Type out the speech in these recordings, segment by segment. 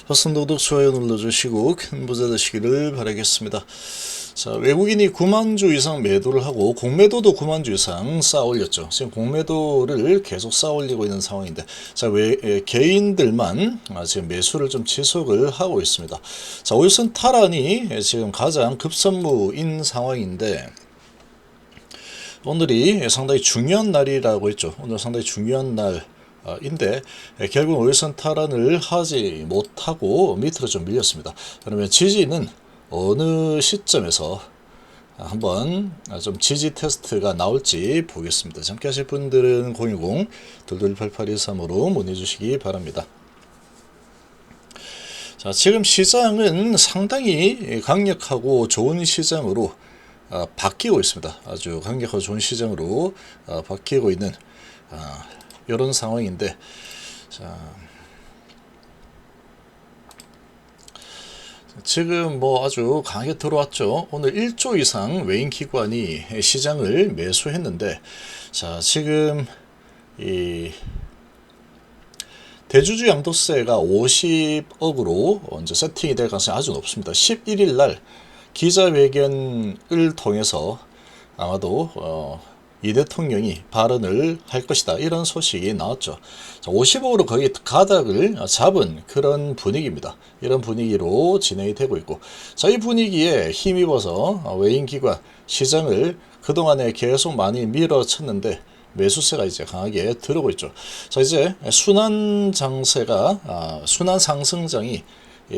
버튼 구독, 좋아요 눌러주시고 큰 부자 되시기를 바라겠습니다. 자, 외국인이 9만 주 이상 매도를 하고 공매도도 9만 주 이상 쌓아 올렸죠. 지금 공매도를 계속 쌓아 올리고 있는 상황인데, 자, 개인들만 지금 매수를 좀 지속을 하고 있습니다. 자, 오일선 탈환이 지금 가장 급선무인 상황인데, 오늘이 상당히 중요한 날이라고 했죠. 오늘 상당히 중요한 날인데 결국 오일선 탈환을 하지 못하고 밑으로 좀 밀렸습니다. 그러면 지지는 어느 시점에서 한번 좀 지지 테스트가 나올지 보겠습니다. 함께 하실 분들은 010-2288-23으로 문의 주시기 바랍니다. 자, 지금 시장은 상당히 강력하고 좋은 시장으로 바뀌고 있습니다. 아주 강력하고 좋은 시장으로 바뀌고 있는 이런 상황인데, 자, 지금 뭐 아주 강하게 들어왔죠. 오늘 1조 이상 외인 기관이 시장을 매수했는데, 자, 지금 이 대주주 양도세가 50억으로 이제 세팅이 될 가능성이 아주 높습니다. 11일 날 기자회견을 통해서 아마도 이 대통령이 발언을 할 것이다, 이런 소식이 나왔죠. 50억으로 거의 가닥을 잡은 그런 분위기입니다. 이런 분위기로 진행이 되고 있고, 자, 이 분위기에 힘입어서 외인기관 시장을 그동안에 계속 많이 밀어쳤는데 매수세가 이제 강하게 들어오고 있죠. 자, 이제 순환 상승장이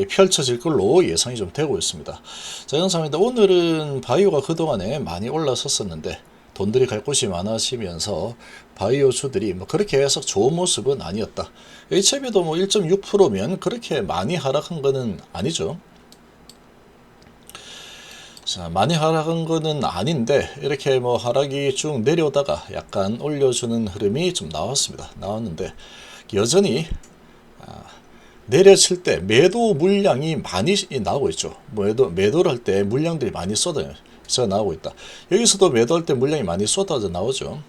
펼쳐질 걸로 예상이 좀 되고 있습니다. 자, 이런 상황인데 오늘은 바이오가 그동안에 많이 올라섰었는데 돈들이 갈 곳이 많아지면서 바이오 주들이 뭐 그렇게 해서 좋은 모습은 아니었다. HIB도 뭐 1.6%면 그렇게 많이 하락한 거는 아니죠. 자, 많이 하락한 거는 아닌데 이렇게 뭐 하락이 쭉 내려오다가 약간 올려주는 흐름이 좀 나왔는데 여전히 내려칠 때 매도 물량이 많이 나오고 있죠. 매도를 할 때 물량들이 많이 쏟아져 나오고 있다. 여기서도 매도할 때 물량이 많이 쏟아져 나오죠.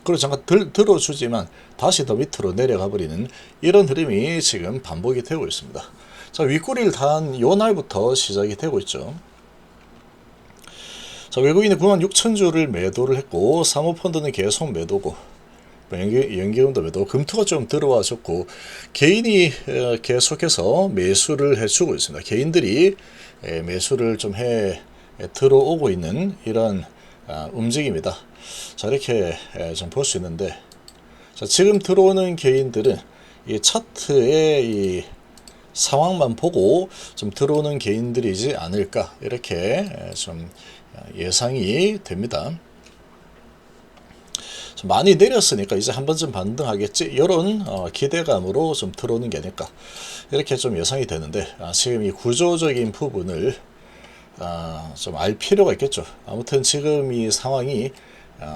그리고 잠깐 들어주지만 다시 더 밑으로 내려가 버리는 이런 흐름이 지금 반복이 되고 있습니다. 자, 윗꼬리를 단 요 날부터 시작이 되고 있죠. 자, 외국인이 9만 6천 주를 매도를 했고, 사모펀드는 계속 매도고, 연기금도 매도, 금토가 좀 들어와줬고, 개인이 계속해서 매수를 해주고 있습니다. 개인들이 매수를 좀 들어오고 있는 이런 움직임이다. 자, 이렇게 좀 볼 수 있는데, 자, 지금 들어오는 개인들은 이 차트의 이 상황만 보고 좀 들어오는 개인들이지 않을까, 이렇게 좀 예상이 됩니다. 좀 많이 내렸으니까 이제 한 번쯤 반등하겠지, 이런 기대감으로 좀 들어오는 게 아닐까, 이렇게 좀 예상이 되는데, 지금 이 구조적인 부분을 좀 알 필요가 있겠죠. 아무튼 지금 이 상황이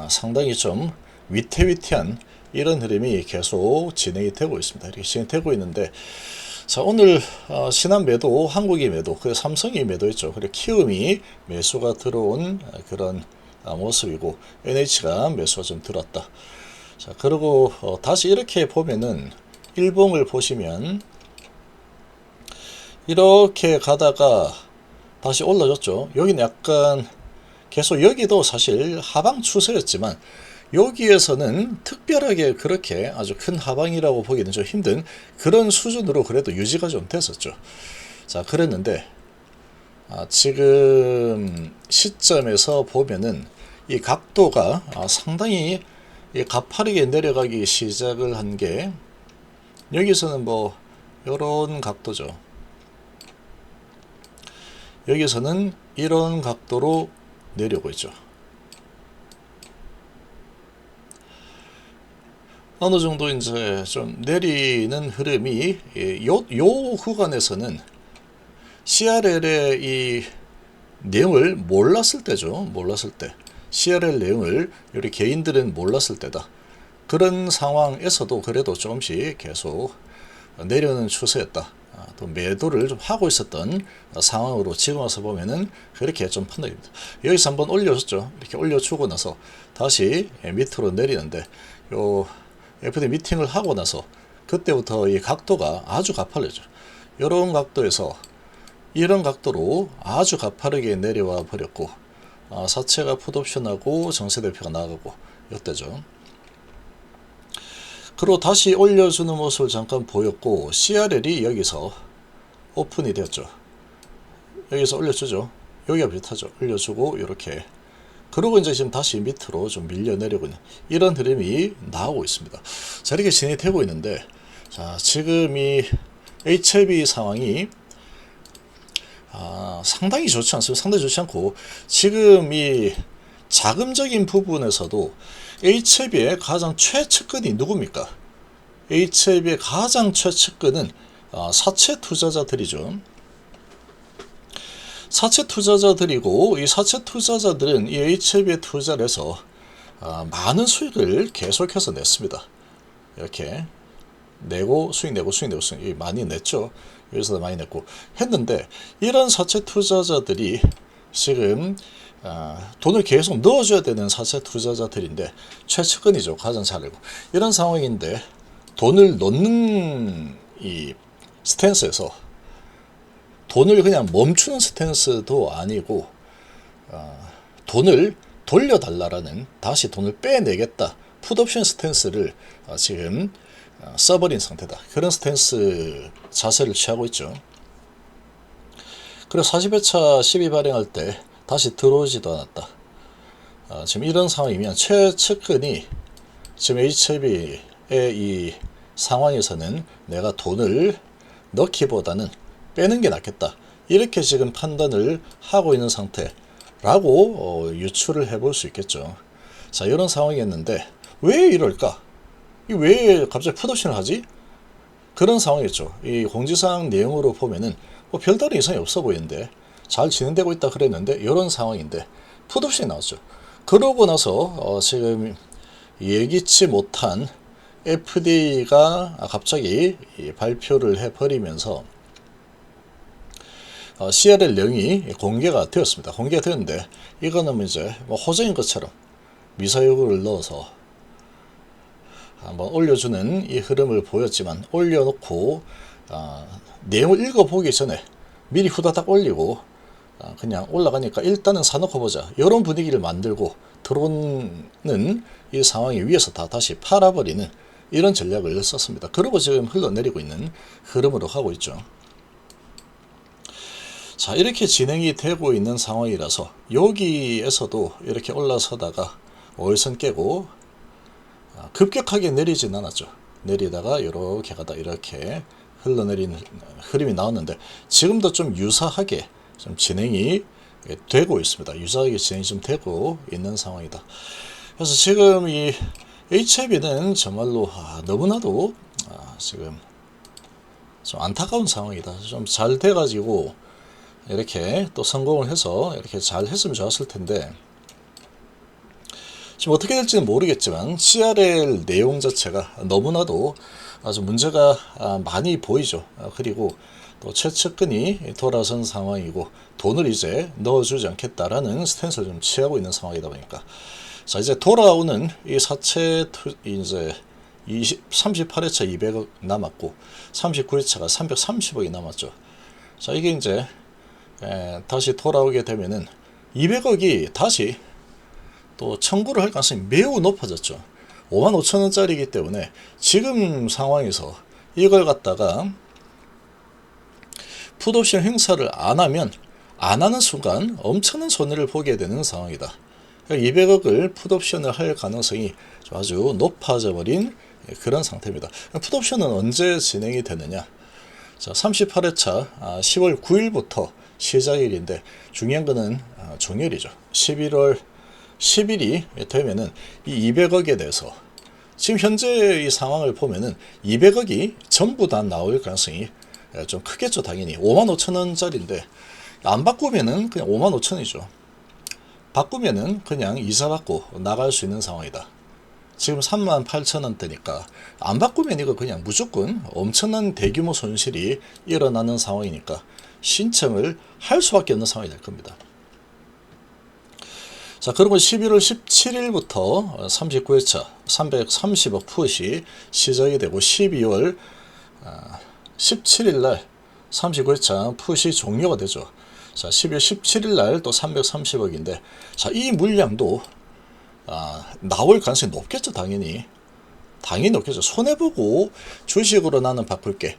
상당히 좀 위태위태한 이런 흐름이 계속 진행이 되고 있습니다. 이렇게 진행되고 있는데, 자, 오늘 신한 매도, 한국이 매도, 그 삼성이 매도했죠. 그리고 키움이 매수가 들어온 그런 모습이고, NH가 매수가 좀 들었다. 자, 그리고 다시 이렇게 보면은 일봉을 보시면 이렇게 가다가 다시 올라졌죠. 여기는 약간 계속, 여기도 사실 하방 추세였지만 여기에서는 특별하게 그렇게 아주 큰 하방이라고 보기는 좀 힘든 그런 수준으로 그래도 유지가 좀 됐었죠. 자, 그랬는데 지금 시점에서 보면은 이 각도가 상당히 가파르게 내려가기 시작을 한 게, 여기서는 뭐 이런 각도죠. 여기서는 이런 각도로 내려오고 있죠. 어느 정도 이제 좀 내리는 흐름이, 요 구간에서는 CRL의 이 내용을 몰랐을 때죠. 몰랐을 때. CRL 내용을 우리 개인들은 몰랐을 때다. 그런 상황에서도 그래도 조금씩 계속 내려오는 추세였다. 또 매도를 좀 하고 있었던 상황으로 지금 와서 보면은 그렇게 좀 판단입니다. 여기서 한번 올려줬죠. 이렇게 올려주고 나서 다시 밑으로 내리는데, 요 FD 미팅을 하고 나서 그때부터 이 각도가 아주 가팔르죠. 이런 각도에서 이런 각도로 아주 가파르게 내려와 버렸고, 사채가 풋옵션하고 정세대표가 나가고 이때죠. 그리고 다시 올려주는 모습을 잠깐 보였고, CRL이 여기서 오픈이 되었죠. 여기서 올려주죠. 여기가 비슷하죠. 올려주고 이렇게, 그리고 이제 지금 다시 밑으로 좀 밀려내려고 있는 이런 흐름이 나오고 있습니다. 자, 이렇게 진행이 되고 있는데, 자, 지금 이 HLB 상황이 상당히 좋지 않습니다. 상당히 좋지 않고, 지금 이 자금적인 부분에서도 HLB의 가장 최측근이 누굽니까? HLB의 가장 최측근은 사채 투자자들이죠. 사채 투자자들이고, 이 사채 투자자들은 이 HLB에 투자를 해서 많은 수익을 계속해서 냈습니다. 이렇게 내고 수익 내고 수익 내고 수익 많이 냈죠. 여기서도 많이 냈고 했는데, 이런 사채 투자자들이 지금 돈을 계속 넣어줘야 되는 사채 투자자들인데, 최측근이죠. 가장 잘 알고 이런 상황인데, 돈을 넣는 이 스탠스에서 돈을 그냥 멈추는 스탠스도 아니고, 돈을 돌려달라라는, 다시 돈을 빼내겠다, 풋옵션 스탠스를 지금 써버린 상태다. 그런 스탠스 자세를 취하고 있죠. 그리고 40회차 12 발행할 때 다시 들어오지도 않았다. 지금 이런 상황이면 최측근이 지금 HLB의 이 상황에서는 내가 돈을 넣기보다는 빼는 게 낫겠다, 이렇게 지금 판단을 하고 있는 상태라고 유추를 해볼 수 있겠죠. 자, 이런 상황이었는데 왜 이럴까? 왜 갑자기 풋옵션을 하지? 그런 상황이었죠. 이 공지사항 내용으로 보면은 뭐 별다른 이상이 없어 보이는데 잘 진행되고 있다 그랬는데, 이런 상황인데 풋옵션이 나왔죠. 그러고 나서 지금 예기치 못한 FDA가 갑자기 발표를 해버리면서 CRL 내용이 공개가 되었습니다. 공개가 되었는데, 이거는 이제 뭐 호재인 것처럼 미사여구를 넣어서 한번 올려주는 이 흐름을 보였지만, 올려놓고 내용을 읽어보기 전에 미리 후다닥 올리고 그냥 올라가니까 일단은 사놓고 보자, 이런 분위기를 만들고 들어오는 이 상황이 위에서 다시 팔아버리는 이런 전략을 썼습니다. 그리고 지금 흘러내리고 있는 흐름으로 가고 있죠. 자, 이렇게 진행이 되고 있는 상황이라서 여기에서도 이렇게 올라서다가 5일선 깨고 급격하게 내리진 않았죠. 내리다가 이렇게 가다 이렇게 흘러내리는 흐름이 나왔는데, 지금도 좀 유사하게 좀 진행이 되고 있습니다. 유사하게 진행이 좀 되고 있는 상황이다. 그래서 지금 이 HLB는 정말로 너무나도 지금 좀 안타까운 상황이다. 좀 잘 돼가지고 이렇게 또 성공을 해서 이렇게 잘 했으면 좋았을 텐데, 지금 어떻게 될지는 모르겠지만 CRL 내용 자체가 너무나도 아주 문제가 많이 보이죠. 그리고 또 최측근이 돌아선 상황이고, 돈을 이제 넣어주지 않겠다라는 스탠스를 좀 취하고 있는 상황이다 보니까, 자, 이제 돌아오는 이 사채 이제 38회차 200억 남았고 39회차가 330억이 남았죠. 자, 이게 이제 다시 돌아오게 되면은 200억이 다시 또 청구를 할 가능성이 매우 높아졌죠. 55,000원짜리이기 때문에 지금 상황에서 이걸 갖다가 풋옵션 행사를 안 하면, 안 하는 순간 엄청난 손해를 보게 되는 상황이다. 200억을 풋옵션을 할 가능성이 아주 높아져 버린 그런 상태입니다. 풋옵션은 언제 진행이 되느냐? 자, 38회차 10월 9일부터 시작일인데, 중요한 거는 종일이죠. 11월 10일이 되면은 이 200억에 대해서 지금 현재 이 상황을 보면은 200억이 전부 다 나올 가능성이 좀 크겠죠. 당연히 55,000원짜리인데 안 바꾸면은 그냥 55,000원이죠. 바꾸면은 그냥 이사 받고 나갈 수 있는 상황이다. 지금 38,000원대니까 안 바꾸면 이거 그냥 무조건 엄청난 대규모 손실이 일어나는 상황이니까 신청을 할 수밖에 없는 상황이 될 겁니다. 자, 그러면 11월 17일부터 39회차 330억 풋이 시작이 되고, 12월 17일 날 39회차 풋이 종료가 되죠. 자, 12월 17일 날 또 330억인데, 자, 이 물량도 나올 가능성이 높겠죠, 당연히. 당연히 높겠죠. 손해보고 주식으로 나는 바꿀게.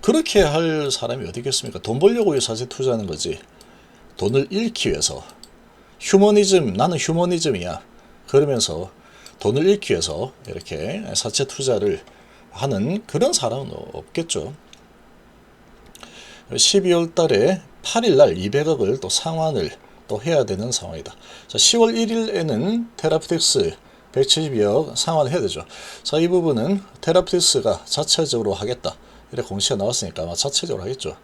그렇게 할 사람이 어디 있겠습니까? 돈 벌려고 사실 투자하는 거지. 돈을 잃기 위해서. 휴머니즘, 나는 휴머니즘이야. 그러면서 돈을 잃기 위해서 이렇게 사채 투자를 하는 그런 사람은 없겠죠. 12월 달에 8일 날 200억을 또 상환을 또 해야 되는 상황이다. 자, 10월 1일에는 테라피틱스 172억 상환을 해야 되죠. 자, 이 부분은 테라피틱스가 자체적으로 하겠다. 이렇게 공시가 나왔으니까 아마 자체적으로 하겠죠.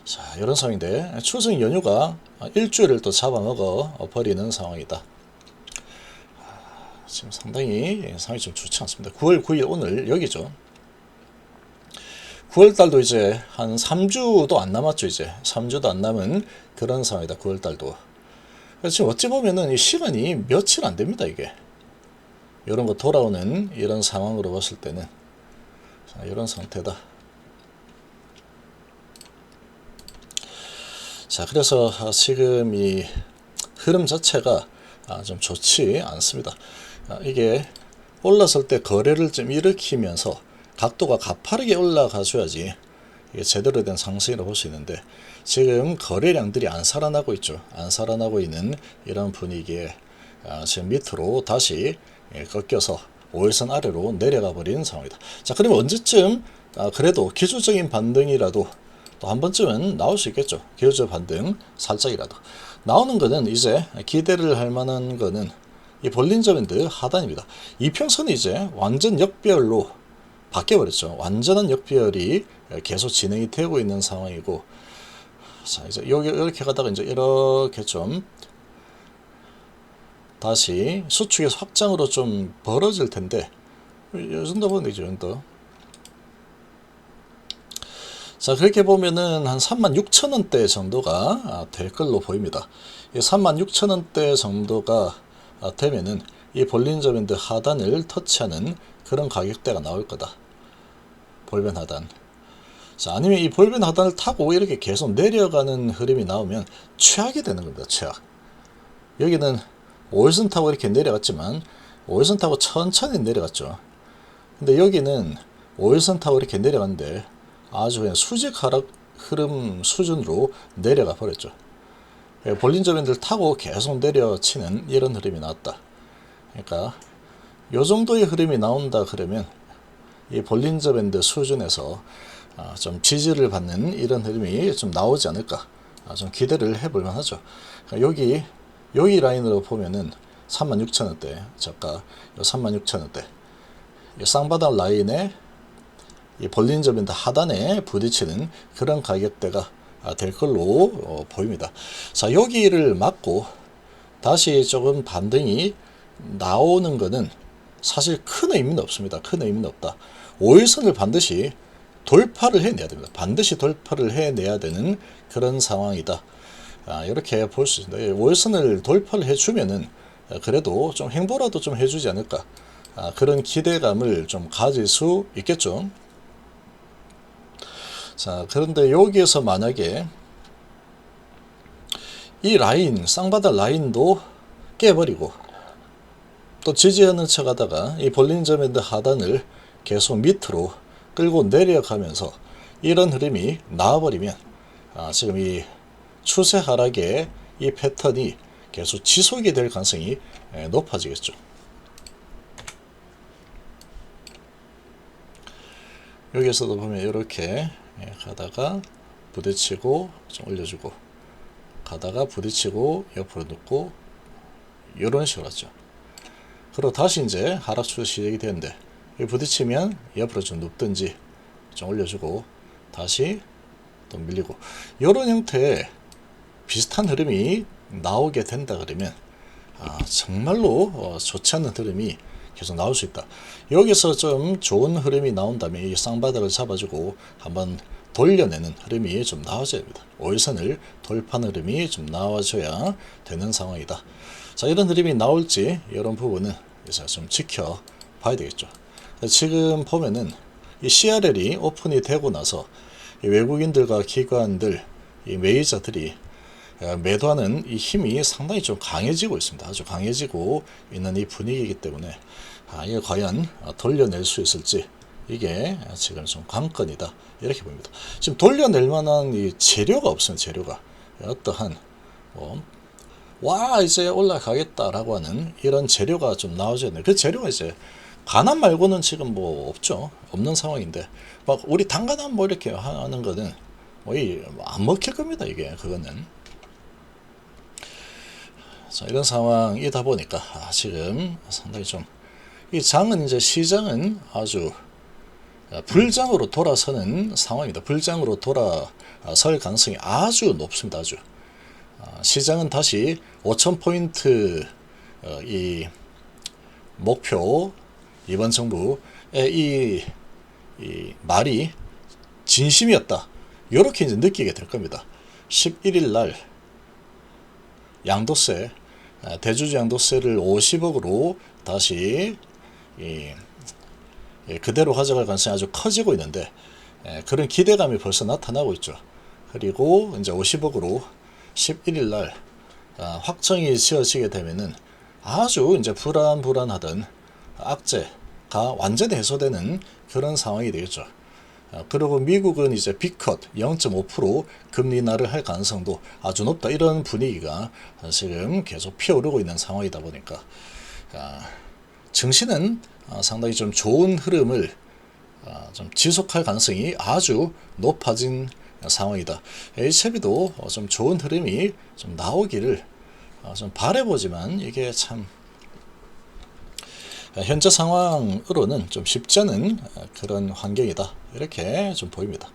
자, 이런 상황인데 추석 연휴가 일주일을 또 잡아먹어 버리는 상황이다. 지금 상당히 상황이 좀 좋지 않습니다. 9월 9일 오늘 여기죠. 9월달도 이제 한 3주도 안 남았죠. 이제 3주도 안 남은 그런 상황이다. 9월달도. 지금 어찌 보면은 이 시간이 며칠 안 됩니다. 이게 이런 거 돌아오는 이런 상황으로 봤을 때는 자, 이런 상태다. 자, 그래서 지금 이 흐름 자체가 좀 좋지 않습니다. 이게 올랐을 때 거래를 좀 일으키면서 각도가 가파르게 올라가줘야지 이게 제대로 된 상승이라고 볼 수 있는데, 지금 거래량들이 안 살아나고 있죠. 안 살아나고 있는 이런 분위기에 지금 밑으로 다시 꺾여서 5일선 아래로 내려가 버리는 상황이다. 자, 그러면 언제쯤 그래도 기술적인 반등이라도 또 한 번쯤은 나올 수 있겠죠. 기술적 반등 살짝이라도 나오는 거는 이제 기대를 할 만한 거는 이 볼린저 밴드 하단입니다. 이평선이 이제 완전 역배열로 바뀌어버렸죠. 완전한 역배열이 계속 진행이 되고 있는 상황이고, 자, 이제 여기 이렇게 가다가 이제 이렇게 좀 다시 수축에서 확장으로 좀 벌어질 텐데, 이 정도 보면 되죠. 이 정도. 자, 그렇게 보면은 한 36,000원대 정도가 될 걸로 보입니다. 이 36,000원대 정도가 되면은 이 볼린저 밴드 하단을 터치하는 그런 가격대가 나올 거다. 볼벤 하단. 자, 아니면 이 볼벤 하단을 타고 이렇게 계속 내려가는 흐름이 나오면 최악이 되는 겁니다. 최악. 여기는 5일선 타고 이렇게 내려갔지만 5일선 타고 천천히 내려갔죠. 근데 여기는 5일선 타고 이렇게 내려갔는데 아주 그냥 수직 하락 흐름 수준으로 내려가 버렸죠. 볼린저 밴드를 타고 계속 내려치는 이런 흐름이 나왔다. 그러니까 요 정도의 흐름이 나온다 그러면 이 볼린저 밴드 수준에서 좀 지지를 받는 이런 흐름이 좀 나오지 않을까, 좀 기대를 해볼 만하죠. 그러니까 여기 라인으로 보면은 36,000원대, 저가 36,000원대, 이 쌍바닥 라인에 이 볼린저 밴드 하단에 부딪히는 그런 가격대가 될 걸로 보입니다. 자, 여기를 맞고 다시 조금 반등이 나오는 거는 사실 큰 의미는 없습니다. 큰 의미는 없다. 5일선을 반드시 돌파를 해내야 됩니다. 반드시 돌파를 해내야 되는 그런 상황이다. 이렇게 볼 수 있습니다. 5일선을 돌파를 해주면은 그래도 좀 행보라도 좀 해주지 않을까, 그런 기대감을 좀 가질 수 있겠죠. 자, 그런데 여기에서 만약에 이 라인, 쌍바닥 라인도 깨버리고 또 지지하는 척 하다가 이 볼린저 밴드 하단을 계속 밑으로 끌고 내려가면서 이런 흐름이 나와버리면 지금 이 추세 하락의 이 패턴이 계속 지속이 될 가능성이 높아지겠죠. 여기에서도 보면 이렇게 가다가 부딪히고 좀 올려주고, 가다가 부딪히고 옆으로 눕고, 이런 식으로 하죠. 그리고 다시 이제 하락 추세 시작이 되는데 부딪히면 옆으로 좀 눕든지 좀 올려주고 다시 또 밀리고, 이런 형태의 비슷한 흐름이 나오게 된다 그러면 정말로 좋지 않는 흐름이 계속 나올 수 있다. 여기서 좀 좋은 흐름이 나온다면 이 쌍바닥을 잡아주고 한번 돌려내는 흐름이 좀 나와줘야 됩니다. 5일선을 돌파하는 흐름이 좀 나와줘야 되는 상황이다. 자, 이런 흐름이 나올지 이런 부분은 이제 좀 지켜봐야 되겠죠. 지금 보면은 이 CRL이 오픈이 되고 나서 이 외국인들과 기관들, 이 매입자들이 매도하는 이 힘이 상당히 좀 강해지고 있습니다. 아주 강해지고 있는 이 분위기이기 때문에 이게 과연 돌려낼 수 있을지, 이게 지금 좀 관건이다, 이렇게 봅니다. 지금 돌려낼 만한 이 재료가 없어요. 재료가 어떠한 와 이제 올라가겠다라고 하는 이런 재료가 좀 나오지 않나요? 그 재료가 이제 가난 말고는 지금 뭐 없죠. 없는 상황인데 막 우리 단가난 뭐 이렇게 하는 거는 거의 안 먹힐 겁니다. 이게 그거는. 자, 이런 상황이다 보니까 지금 상당히 좀 이 장은 이제 시장은 아주 불장으로 돌아서는 상황입니다. 불장으로 돌아설 가능성이 아주 높습니다. 아주. 시장은 다시 5,000포인트 이 목표, 이번 정부의 이 말이 진심이었다, 이렇게 이제 느끼게 될 겁니다. 11일 날 양도세, 대주주 양도세를 50억으로 다시 그대로 가져갈 가능성이 아주 커지고 있는데, 그런 기대감이 벌써 나타나고 있죠. 그리고 이제 50억으로 11일 날 확정이 지어지게 되면은 아주 이제 불안하던 악재가 완전히 해소되는 그런 상황이 되겠죠. 그리고 미국은 이제 빅컷 0.5% 금리 인하를 할 가능성도 아주 높다, 이런 분위기가 지금 계속 피어오르고 있는 상황이다 보니까 증시는 상당히 좀 좋은 흐름을 좀 지속할 가능성이 아주 높아진 상황이다. HLB도 좀 좋은 흐름이 좀 나오기를 좀 바라보지만 이게 참 현재 상황으로는 좀 쉽지 않은 그런 환경이다, 이렇게 좀 보입니다.